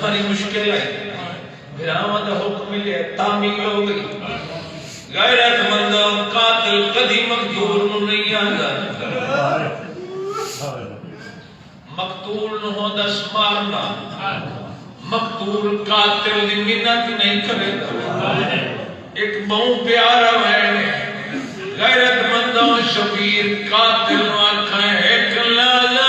बड़ी मुश्किल है बिरामद हुक्म मिले तामील हो गई गैरतमंद कातिल कदी मकतूल नहीं आंदा मकतूल न हो दस मारना मकतूल कातिल दी मिन्नत नहीं करेगा एक बहु प्यारा है गैरतमंद शबीर कातिल आखा है कलाला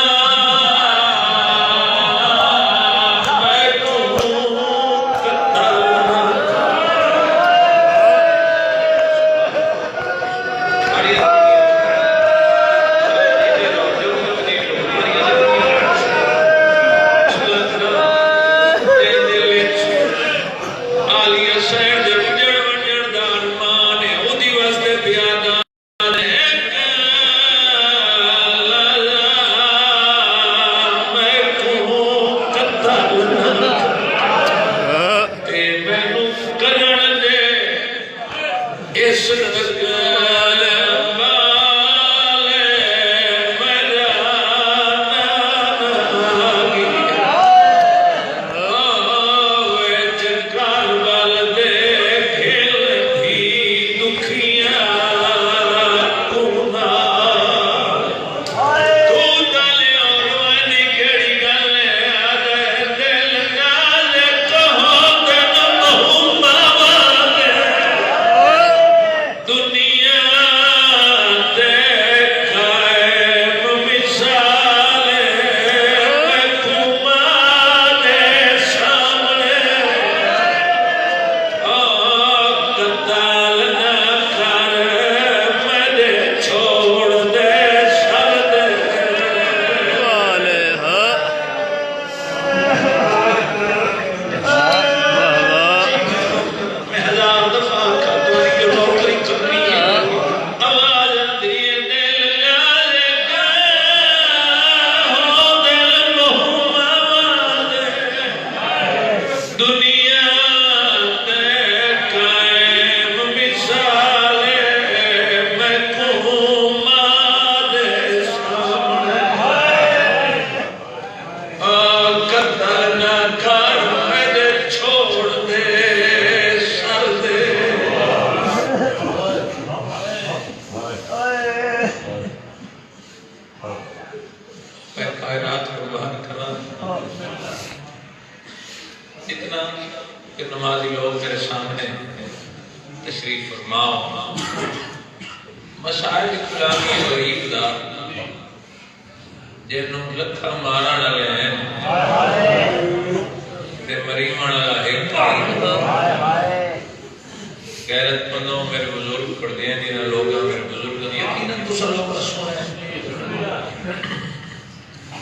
इतना कि नमाजी लोग मेरे सामने तशरीफ फरमाओ मसाइल कलामी गरीब दा जिन्हों लखा मारन वाले हैं ते मरीमन वाला एक गैरतमंदों मेरे बुजुर्ग पढ़ते हैं जिन्हें लोग मेरे बुजुर्ग यकीनन तुसा लोग सुने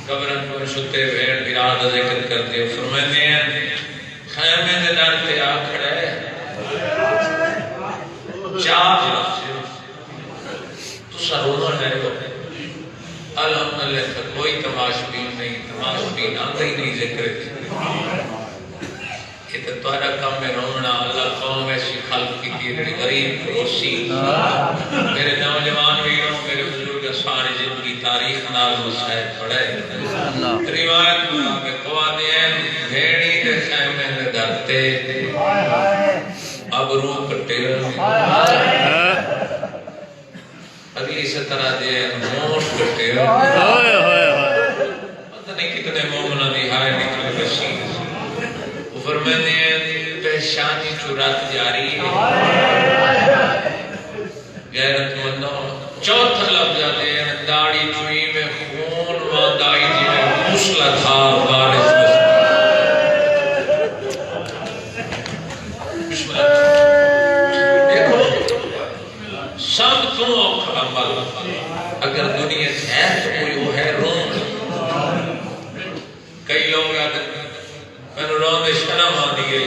कब्र पर सुते हुए बिराद जिक्र करते फरमाते हैं खैमे दे दर पे आ खड़ा है चार तुसा रोना है अल्हम्दुलिल्लाह कोई तमाशबीन नहीं तमाशबीन आंदा ही नहीं जिक्र ये तो तुम्हारा काम है रोना अल्लाह कौम ऐसी खल्क की जेड़ी गरीब रोसी मेरे नौजवान वीरों मेरे बुजुर्ग सारी जिंदगी तारीख नाल मुसाहिब पढ़े रिवायत में कवादे हैं भेड़ी दे खैमे दे दरते अब रू कटे अगली सतरा दे मोट कटे पता नहीं कितने मोमना दी हाय निकल बसी फरमाते हैं परेशानी चुरात जारी है गैरतमंदों चौथा लफ्ज आते हैं दाढ़ी चुई में खून वादाई जिन्हें मूसलाधार बारिश देखो सब तो औखा अमल अगर दुनिया है तो कोई वो है रोम कई लोग मैंने रोंदे शर्म आती गई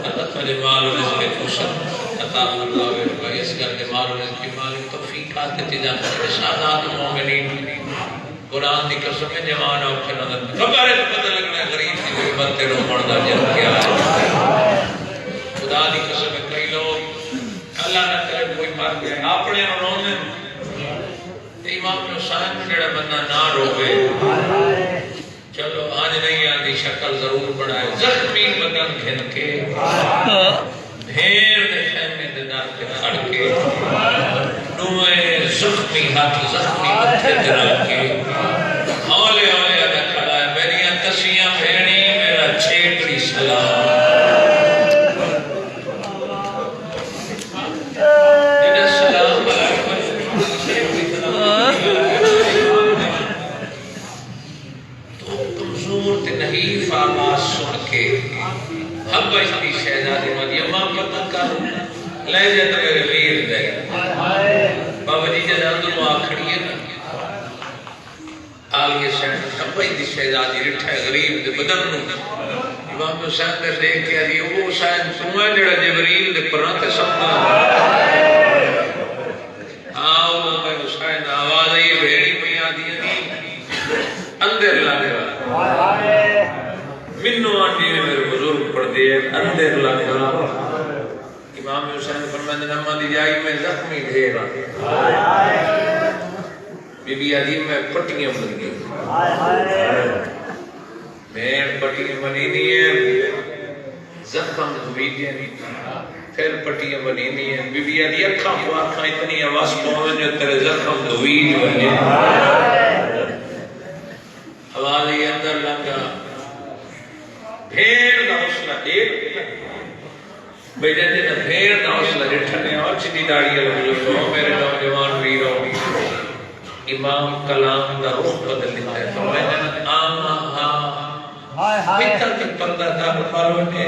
अल्लाह तेरे माल और रिज़्क़ फुर्सत अता फरमावे भाई इस करके माल और रिज़्क़ की मालिक तौफीक आते थे जाते हैं सादात मोमिनीन कुरान की कसम है जवान और खनन खबर है पता लगना गरीब की कोई बंदे रो मरदा जन क्या है खुदा की कसम है कई लोग अल्लाह ना करे कोई मर गए अपने रोने इमाम हुसैन जेड़ा बंदा ना रोवे चलो आज नहीं आती शक्ल जरूर बनाए जख्मी बदन घिन के भेड़ दे खेमे दे दर पे खड़ के नुए जख्मी हाथ जख्मी मथे ते रख के हौले हौले अदा खड़ा है मेरिया तसियां भेड़ी मेरा छेकड़ी सलाम तेरा सलाम नहीं फामास सुन के हबश दी शहजादी मरियम मां पता कर ले जा तो मेरे वीर दे बाबा जी जब अंदर आ खड़ी है ना आलिए शहर हबश दी शहजादी रिठा गरीब दे बदन नु इमाम हुसैन ने देख के अली वो हुसैन तू है जेड़ा जिब्रील दे परां ते सपना आओ मैं हुसैन आवाज आई भेड़ी पिया दी अंदर लाने मिन्नो आंटी ने मेरे बुजुर्ग पढ़ दिए अंदर लगा इमाम हुसैन फरमाते हैं अम्मा दी जाई में जख्मी ढेर बीबी आदि में पट्टियां बन गई मैं पट्टियां बनी नहीं है जख्म हुई नहीं फिर पट्टियां बनी नहीं है बीबी आदि अखा को अखा इतनी आवाज पहुंच जो तेरे जख्म हुई बने आवाज ही अंदर लगा भेड़ का हौसला एक बेटे ने भेड़ का हौसला जिठने और सीधी दाढ़ी वाले जो मेरे नौजवान वीरों इमाम कलाम का रुख बदल दिया है तो मैंने आमा हाय हाय पितर के पर्दा था मारो ने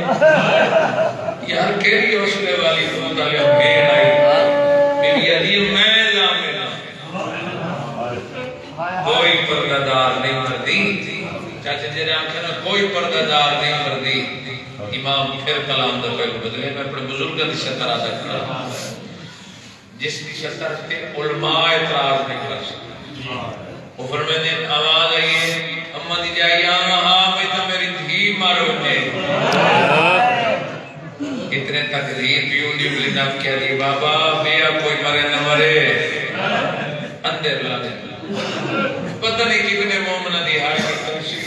यार केरी हौसले वाली तो ताले भेड़ आई मेरी अली मैं ला मेरा कोई पर्दादार नहीं मरदी चाचा तेरे आंखें ना कोई पर्दादार नहीं मरदी इमाम फिर कलाम दा पहलू बदले मैं अपने बुजुर्गों की शतर अदा कर जिसकी शतर पे उलमा एतराज नहीं कर सकते वो फरमाते आवाज आई है अम्मा दी जाई आ रहा मैं तो मेरी धी मारो ने इतने तकलीफ भी उन्हीं बिना क्या दी बाबा मेरा कोई मरे न मरे अंदर लाने पता नहीं कितने मोमना दी हाय की तकसीर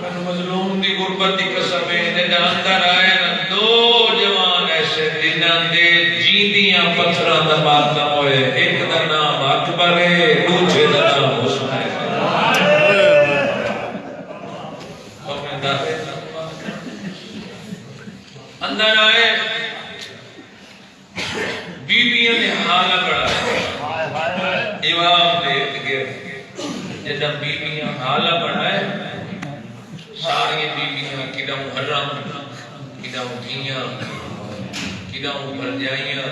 मन मजलूम दी गुरबत दी कसम है ने अंदर आए न दो जवान ऐसे जिन्हां दे जींदियां पत्थरां दा मातम होए एक दा नाम अकबर है दूसरे दा नाम हुसैन अंदर आए बीबियां ने हाला बड़ा इमाम देख के जब बीबियां हाला बनाए सारी बीबियां किदा मुहर्रम किदा धियां किदा भरजाइयां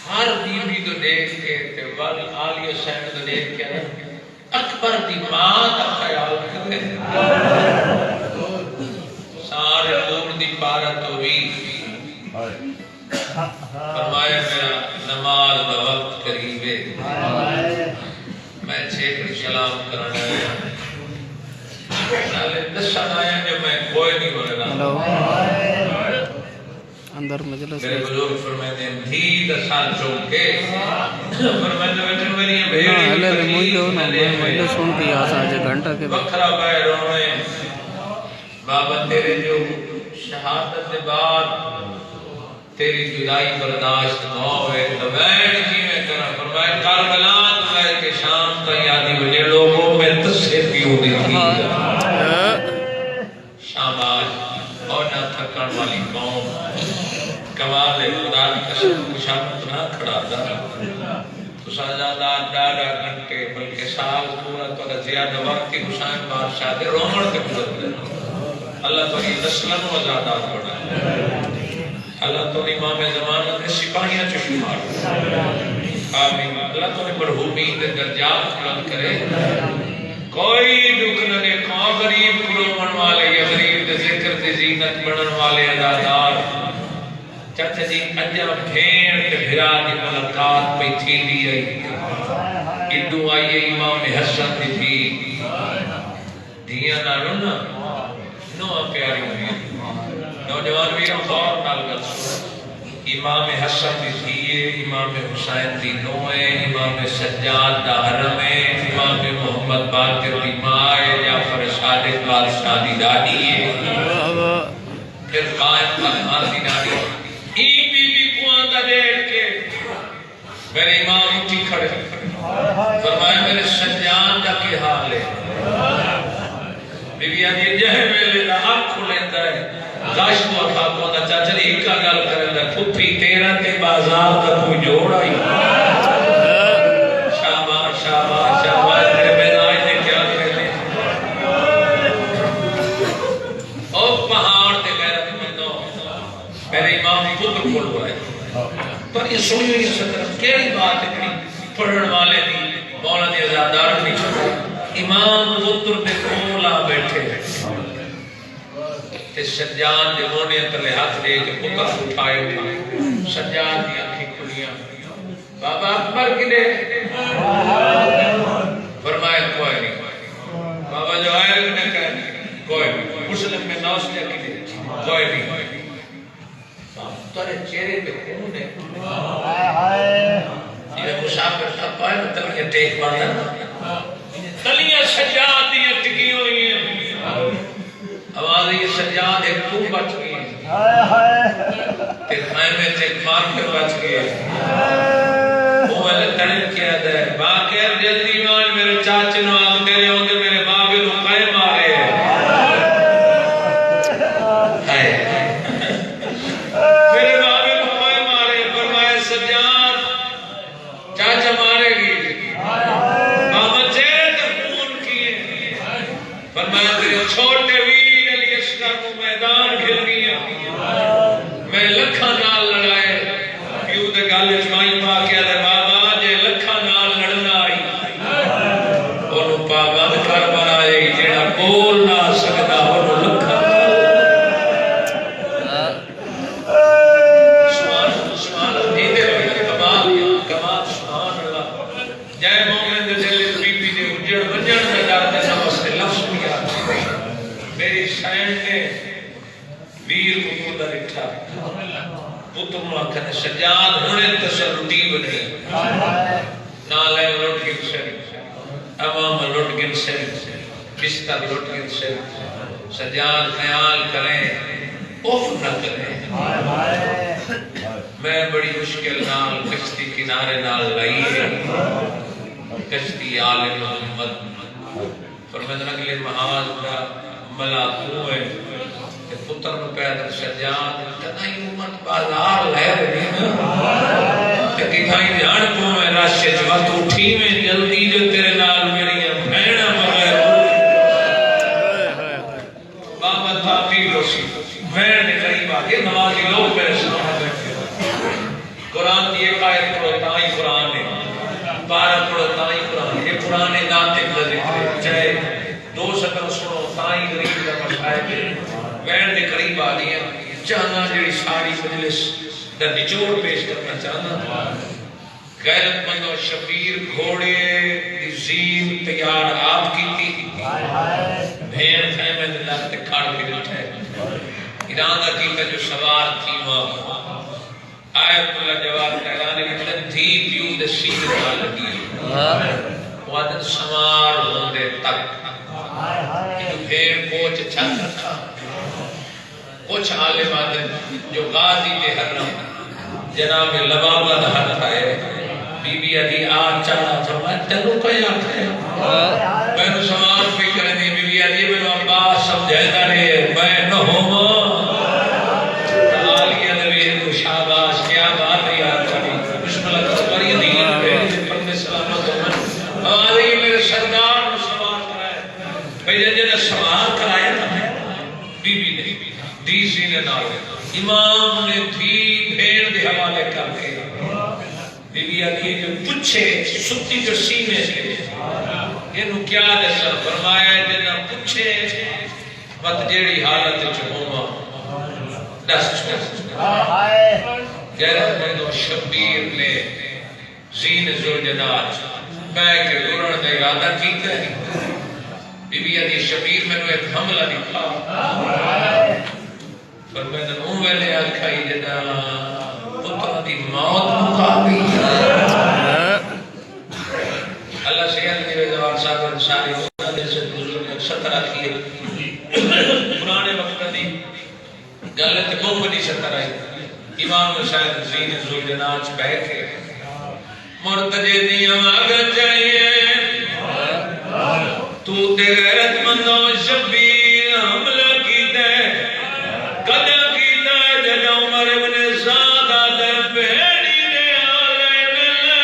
हर बीबी तो देख के ते वल आलिया सैन तो देख के अकबर दी मां दा ख्याल करे सारे लोग दी पारा तो भी फरमाया मेरा नमाज दा वक्त करीब है मैं छेकड़ी सलाम करने आया नाले दसन आया कि मैं कोई नहीं बोलना अंदर मजलिस मेरे बुजुर्ग फरमाते हैं धी दसन चौके फरमाते बैठे मेरी भेड़ ले मुझे ना मैं सुन के आसा आज घंटा के बखरा बाय रोए बाबा तेरे जो शहादत के बाद तेरी जुदाई बर्दाश्त न होए तो बैठ जी में करा फरमाया करबला से के शाम तक यादी मुझे लोगों में तस्से भी होती थी शाबाश और ना थकन वाली कौम कमाल है खुदा की कसम खुशामद ना खड़ा था तो साजादा डारा घंटे बल्कि साल पूरा तो ज्यादा वक्त हुसैन बादशाह दे रोमन के गुजर अल्लाह तो ये नस्लन आजाद बना अल्लाह तो इमाम ज़माना के सिपाहियां च शुमार आमीन अल्लाह तो मरहूमी के दर्जात बुलंद करे कोई दुख न दे को गरीब कुलोमन वाले या गरीब दे जिक्र ते जीनत बनन वाले अदादार चाचा जी अजा भेड़ ते भिरा दी मुलाकात पे थींदी आई इदू आई इमाम हसन दी थी दिया नालो ना नो प्यारी हुई नौजवान भी गौर नाल गल इमाम हसन दी धीए, इमाम हुसैन दी नोए, इमाम सज्जाद दा हरम है, इमाम मोहम्मद बाक़िर दी मां है, जाफर सादिक बादशाह दी दादी है, फिर कायम खान दी नानी। ई बीबी को आंदा देख के मेरे इमाम उठी खड़े फरमाया मेरे सज्जाद दा की हाल है। बीबी आंदी जहे वेले दा अख खुलेंदा है गाश को खा को ना चाचा एक का गल करदा फुफी तेरा ते बाजार दा कोई जोड़ आई। शाबाश शाबाश शाबाश तेरे में आज ने क्या कहले ओ पहाड़ ते गैरत मंदो मेरे इमाम पुत्र कोल आए पर ये सुनियो ये सदर केड़ी बात है पढ़न वाले दी मौला दी आजादार नहीं छोड़ा इमाम पुत्र दे कोल आ बैठे ते सज्जाद दे मोने तले हाथ दे के पुत्र उठाए सज्जाद दी आंखें खुलियां बाबा अकबर किने फरमाया कोई नहीं बाबा जो आए ने कहा कोई नहीं मुस्लिम में नौस ने किने कोई नहीं तेरे चेहरे पे खून है हाय हाय ये मुसाफिर का पाए मतलब ये टेक मारना तलियां सज्जाद दी टिकी हुई है आवाज ये सज्जाद एक तू बच गई हाय हाय ते खाने से मार के बच गए वो वाले तड़न किया दे बाके जल्दी मान मेरे चाचे नु आग तेरे होंगे मेरे बाबे नु काए मारे हाय मेरे बाबे नु काए मारे फरमाया सज्जाद चाचा मारेगी बाबा चेहरे पे खून किए फरमाया तेरे छोटे को मैदान खेलनी है मैं लखा नाल लड़ाए क्यों ते गल जमाई पा के दे बाबा जे लखा नाल लड़ना आई ओनु पाबंद कर बनाए जेड़ा बोल ना सकदा ओनु लखा सुभान सुभान दीदे कमाल कमाल सुभान अल्लाह जय मोमिन दे दिल बीबी दे उजड़ वजण दे डर दे नमस्ते लफ्ज भी आ मेरी शैन ने वीर को दा रिठा पुत्र नु आखने सज्जाद हुने तसल्लुटी बने नाले लुट गिन से अमाम लुट गिन से बिस्तर लुट गिन से सज्जाद ख्याल करें उफ न करें मैं बड़ी मुश्किल नाल कश्ती किनारे नाल लाई कश्ती आले मोहम्मद फरमाया अगले महाज दा मला तू है ते पुत्र नु पैदा सज्जाद कदाई उम्मत बाजार ले रही है ते किथाई ध्यान को मैं राशे च वत उठी में जल्दी जो तेरे नाल मेरी बहना बगैर बाबा था पी लोसी मैं ने करीब आ के नमाजी लोग मेरे सामने बैठे कुरान की एक आयत पढ़ो ताई कुरान है 12 पढ़ो ताई कुरान ये पुराने नाते का जिक्र है चाहे दो शब्द सुनो ताई गरीब का मशाइख वैन दे करीब आ गई चाहना जेडी सारी मजलिस दा निचोड़ पेश करना चाहना गैरतमंदो शबीर घोड़े दी जीन तैयार आप कीती भेड़ खैमे दे लग ते खड़ के बैठे इरादा कीता जो सवार थी वो आयतुल्लाह जवाब कहलाने में थी प्यू दे सीने नाल लगी वादन सवार होंदे तक भेड़ कोच छत रखा कुछ आलिम आदम जो गाजी दे हरम जनाब लबाबा दा हथ आए बीबी अली आ चला फरमा तेनु कई आखे मैनू सवाल पे करनी बीबी अली मैनू अब्बास समझाता रे मैं न होवा आलिया ने वे को शाबाश क्या बात है यार तेरी बिस्मिल्लाह पर ये दीन पे परदे सलामत हो आले मेरे सरदार नु सवाल कराए भाई जे सवाल कराया ना बीबी ने दी सीने नाल इमाम ने थी भेड़ दे हवाले करके बीबी अली जो पूछे सुत्ती जो सीने से इनु क्या दसा फरमाया जना पूछे मत जेड़ी हालत च होवा दस हाय गैरत में शबीर ने जीन जुलजनात मैं के गुरण ने इरादा कीता बीबी अली शबीर मैंने एक हमला दिखा पर मैं उन वेले आखाई जना की पुराने वक्त दी गल ते मुंह नहीं शतर आई इमाम शायद जीन जुलनाच बैठे मुर्तजे दी आवाज चाहिए तू ते गैरतमंदों शबीर हमला कीता कद कीता जद उमर इब्न सादा दे बेड़ी दे आले मिले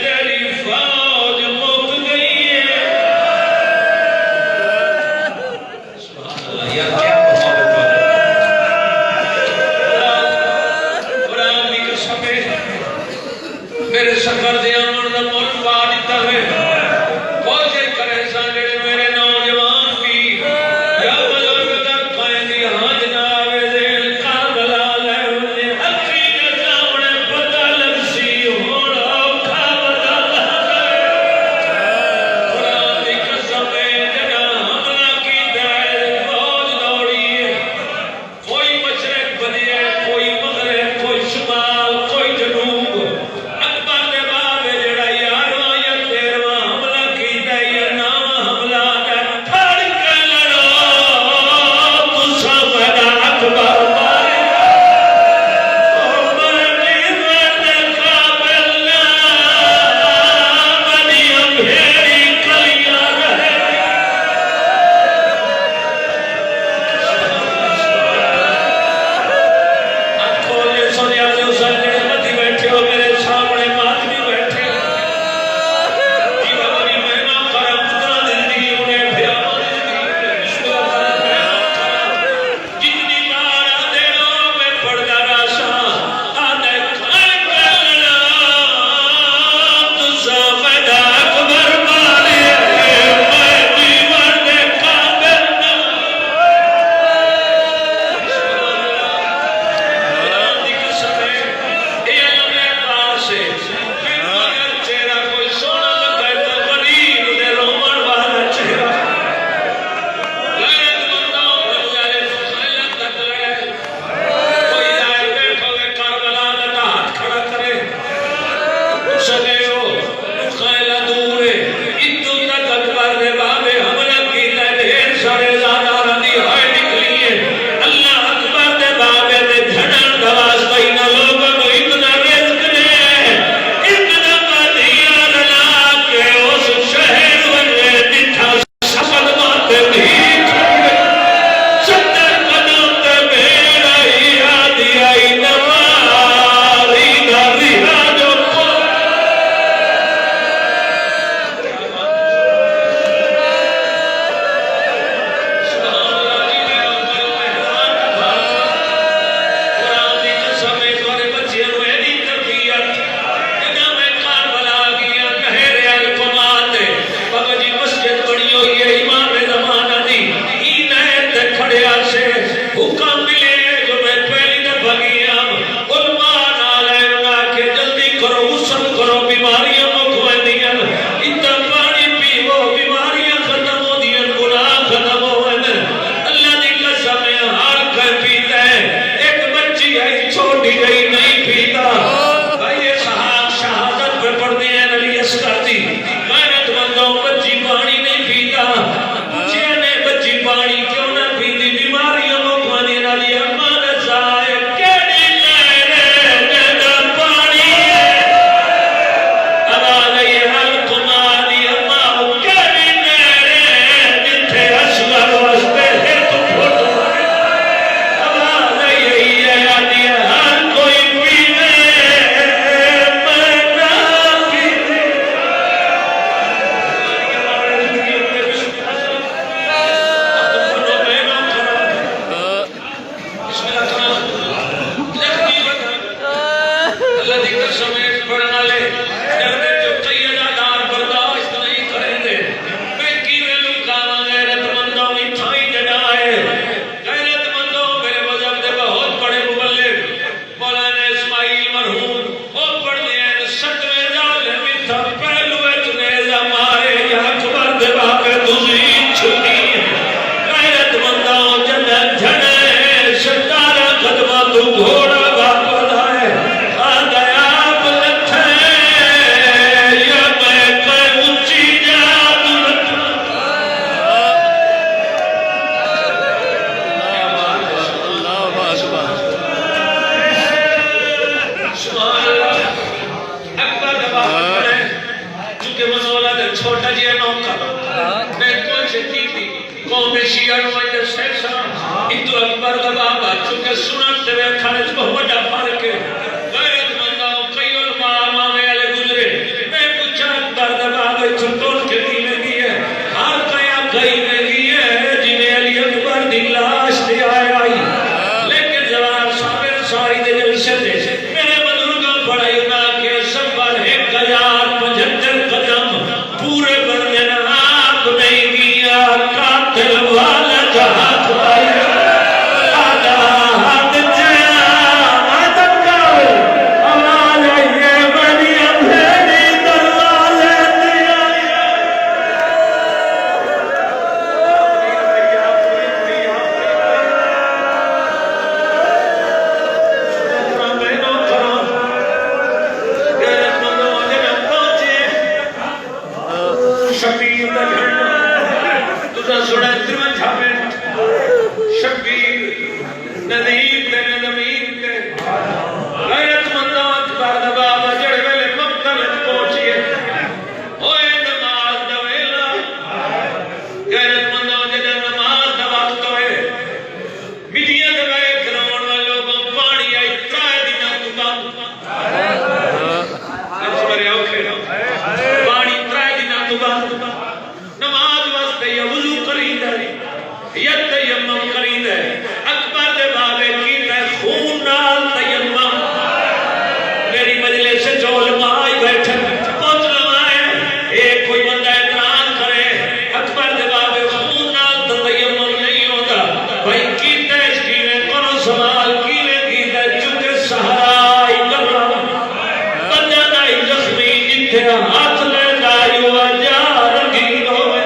तेरी फौज मुक गई है सुभान अल्लाह यार क्या मोहब्बत कुरान की कसम है मेरे सफर दे अमन दा मोल पा दिता है कोशिश करे सन शिया नुमाइंदे सैसा इतो अकबर दा बाबा चुके सुनत ते खाने च बहुत बड़ा फर्क है गैरतमंदा कई उलमा मामे वाले गुजरे मैं पूछा अकबर दा बाबा चुटोल के कीने दी है हर कया कई में दी है जिने अली अकबर दी लाश ते आई लेकिन जवाब साबिर सारी दे जलसे दे मेरे बुजुर्गों पढ़ाई ना के सफर 1075 कदम पूरे बनने ना आप नहीं दिया कातिल वाला हाथ आया आधा हाथ चला आदम का आवाज ये बनी अंधेरी दरवाजे दिया शबीर दा झंडा तुसा सुना तिरवन छापे शबीर नदीर ते नमीर ते गैरतमंदों अकबर दा बाबा जड़े वेले मक्तल पहुंचिए ओए नमाज दा वेला गैरतमंदों जदे नमाज दा वक्त होए मिटियां दे वे ग्राउंड वाले लोगों पानी आई 3 दिनां तो बंद मेरे औखे पानी 3 दिनां तो बंद नमाज वास्ते या वुजू करींदा या तयम्मुम करींदा अकबर दे बाबे की ते खून नाल तयम्मुम मेरी मजलिस से उलमा आई बैठे पहुंच लवाए एक कोई बंदा इतराज करे अकबर दे बाबे खून नाल तयम्मुम नहीं होता भाई की ते इसकी कोनो सवाल कीने की ते चुके सहारा ही करना बंदा दा जख्मी जिथे हाथ ले जायो जा रंगीन होवे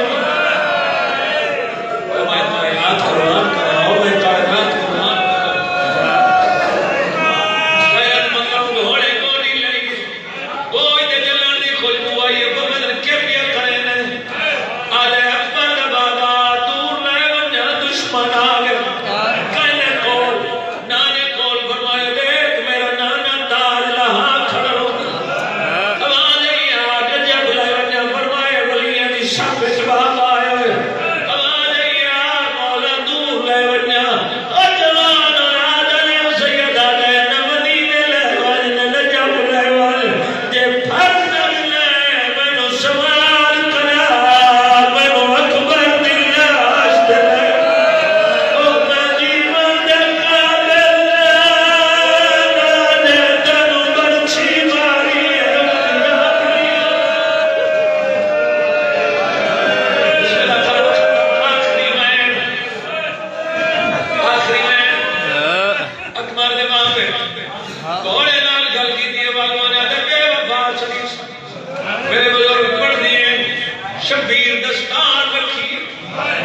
शबीर दस्तान रखी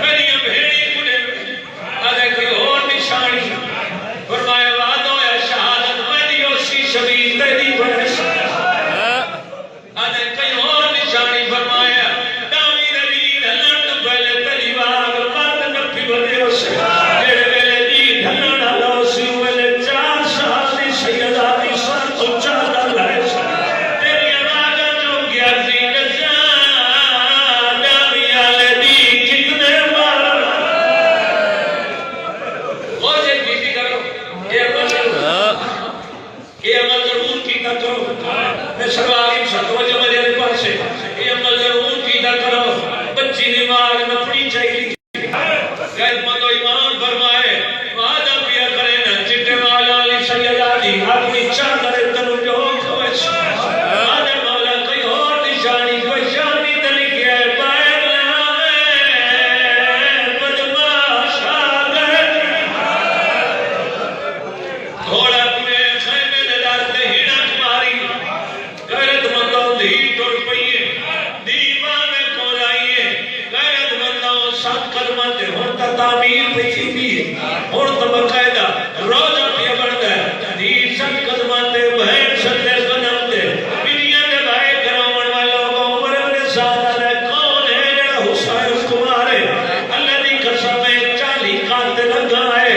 मेरी भेड़ी कुड़े अरे कोई और निशानी फरमाया वादो या शहादत में दियो सी शबीर तेरी बरस अरे कोई और निशानी फरमाया दावी रली हलन तो पहले तेरी वाग बात नफी बने उसे तेरे वेले दी धनन लो सी वेले 4 साल दी सैयदादी सर तो चादर लाए तेरी आवाज जो गया दी सरवारी सतवज मेरे पास ये अमल जरूर कीदा करो बच्ची दिमाग नपनी चाहिए गैरतमंदो ईमान फरमाए वादा पिया करे ना चिट्टे वाला अली सैयदादी अपनी चादर तनु जो खोए आदे मौला कोई और निशानी कोई शानी तनी के पाए बदमाश आ गए घोड़ा में खैमे दे डालते हिड़ा मारी गैरतमंदों दी टुर पईए दीवाने को लाइए गैरतमंदों सात कदम ते हुन ता तामीर पे थी हुन तो बकायदा रोजा पे बनदा दी सात कदम ते बहन सत्ते कदम ते दुनिया दे भाई करावण वाले लोगों उम्र ने सादा ने कौन है जेड़ा हुसैन कुमार है अल्लाह दी कसम 40 कातिल लगाए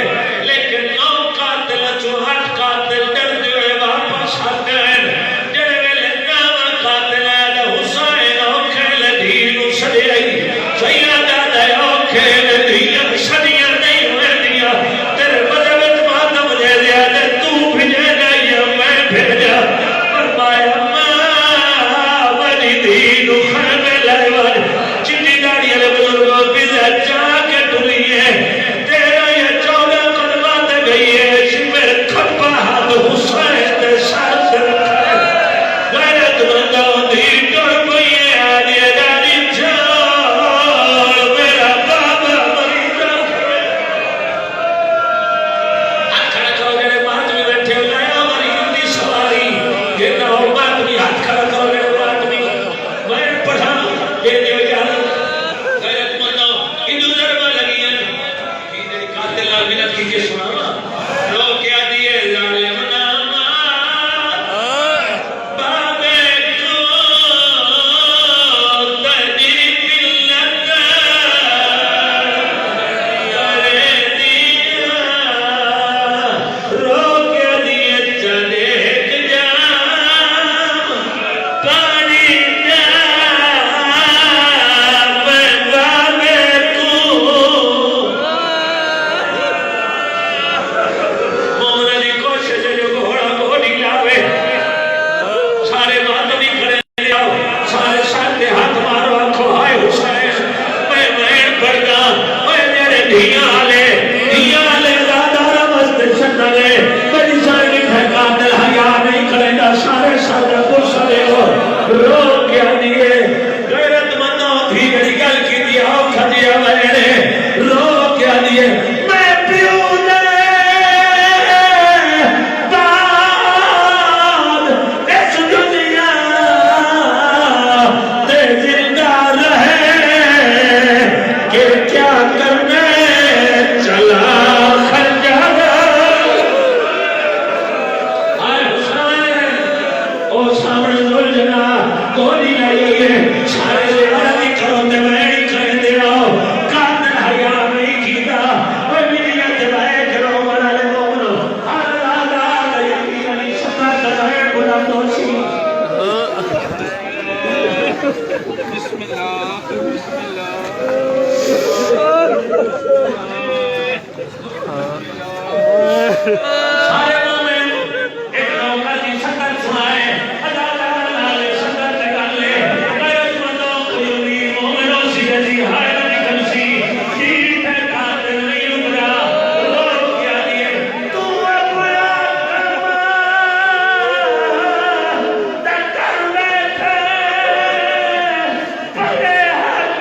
लेकिन 9 कातिल 8 कातिल डरदे हुए वापस आ गए सैयदा दया खेल दिया है मैं प्यो ने बाद इस दुनिया ते जिंदा रहे कि क्या करने चला खंजर आए हुसैन ओ सामने दुलजना गोली लाई है सारे आदमी खड़ोते मैं कर दिया कांदन हया नहीं कीता ओ मिलिया जबाए करो वाले मोमनो अल्लाह ला यकीन नहीं सता करे गुलाम दोषी सारे मोमिन एक नौका की शक्ल सुनाए अदा नाले शक्ल निकाले गैर मनो कोई मोमिनो सी जी हाय निकल सी जीत का नहीं उतरा रो क्या दिए तू अपना कर बैठे परे हाथ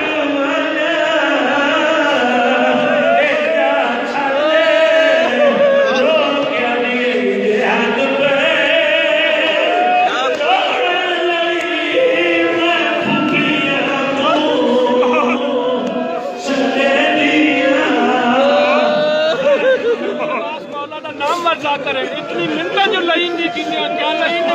मना करे इतनी मिन्नत जो लईंदी थी क्या लईंदी